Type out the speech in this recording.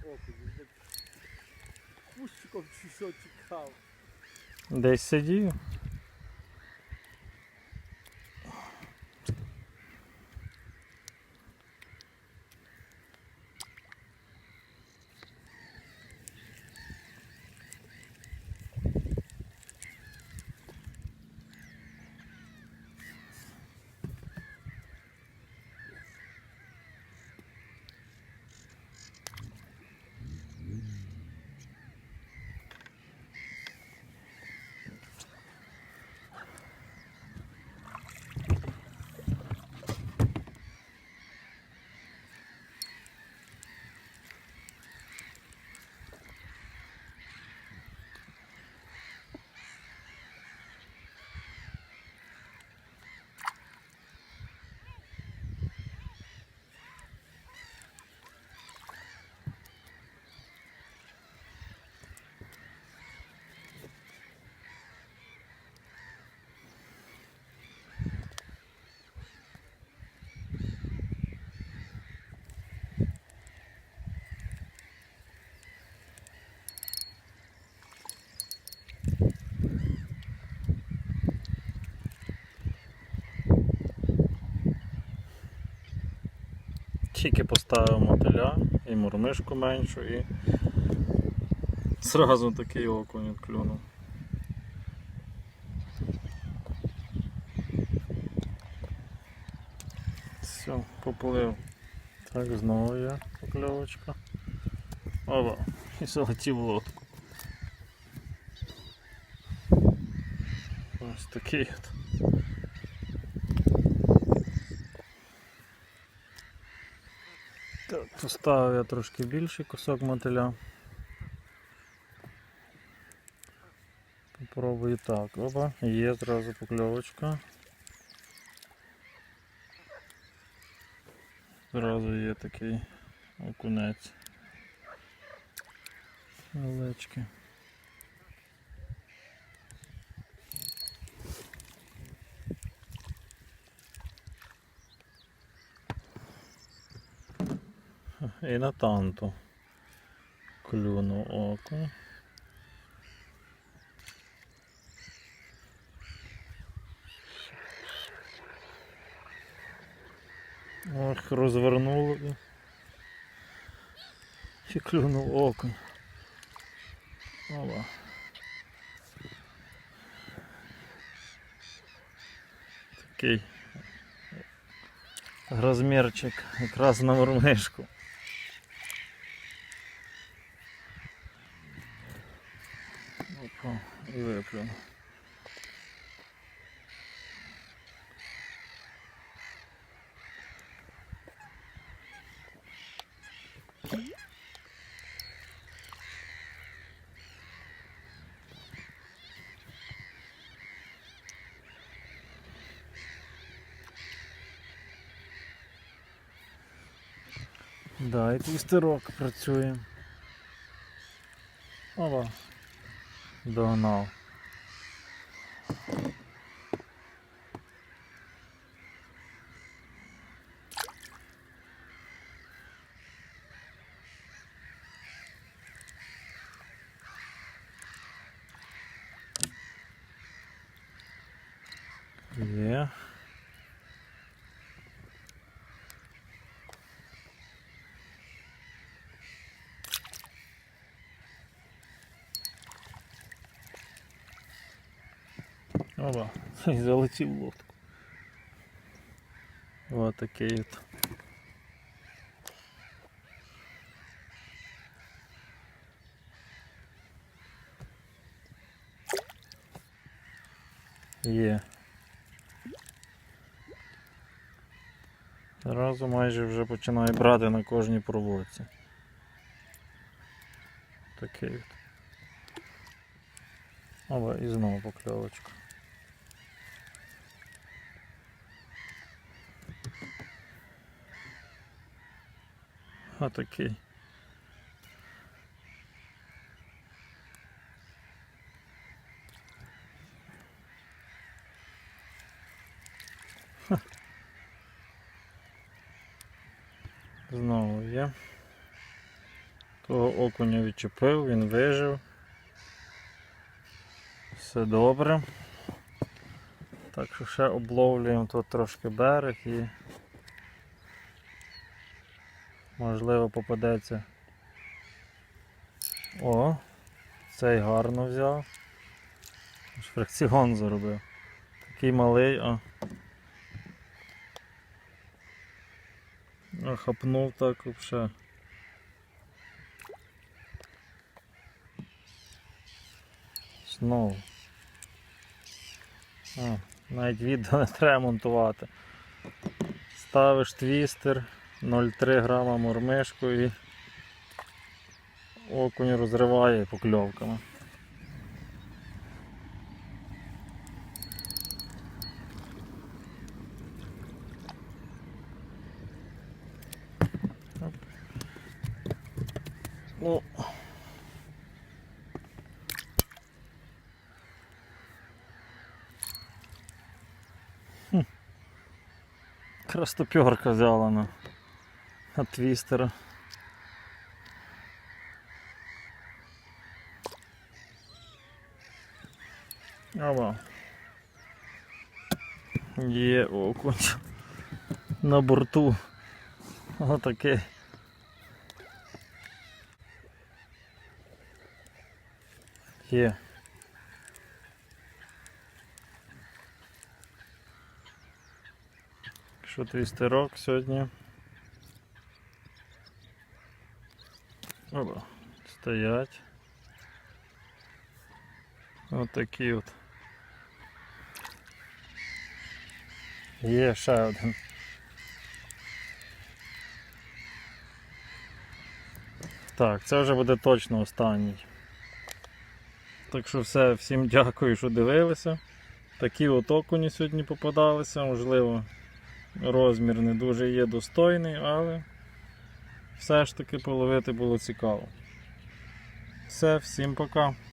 окунь, кущиком чи що чекав. Десь сидів. Тільки поставив мотиля і мурмишку меншу і зразу такий окунь клюнув. Все, поплив. Так, знову є покльовочка. Опа, і залетів в лодку. Ось такий от. Так, поставив я трошки більший кусок мотиля. Попробую так. Опа, є зразу покльовочка. Зразу є такий окунець. Величкий. І на танту клюнув окунь. Ох, розвернуло і клюнув окунь. Ова. Такий розмірчик якраз на мурмишку. Опа, і виплюнув. Да, і твістерок працює. Ова, догнав. Є. Опа, і залетів в лодку. Ось такий от. Є. Зразу майже вже починає брати на кожній проводці. Такий от. Опа, і знову покльовочка. Отакий. Знову є. Того окуня відчепив, він вижив. Все добре. Так що ще обловлюємо тут трошки берег і можливо попадеться. О, цей гарно взяв. Фрикціон заробив. Такий малий, хапнув так взагалі. Знову. Навіть відео не треба монтувати. Ставиш твістер, 0,3 грама мормишку і окунь розриває покльовками. Ну, крастопьорка взяла на твістера. Ова. Є окунь на борту. Отакий. Є. Що твістерок сьогодні? Оба, стоять. Ось такі от. Є ще один. Так, це вже буде точно останній. Так що все, всім дякую, що дивилися. Такі от окуні сьогодні попадалися, можливо, розмір не дуже є достойний, але все ж таки половити було цікаво. Все, всім пока.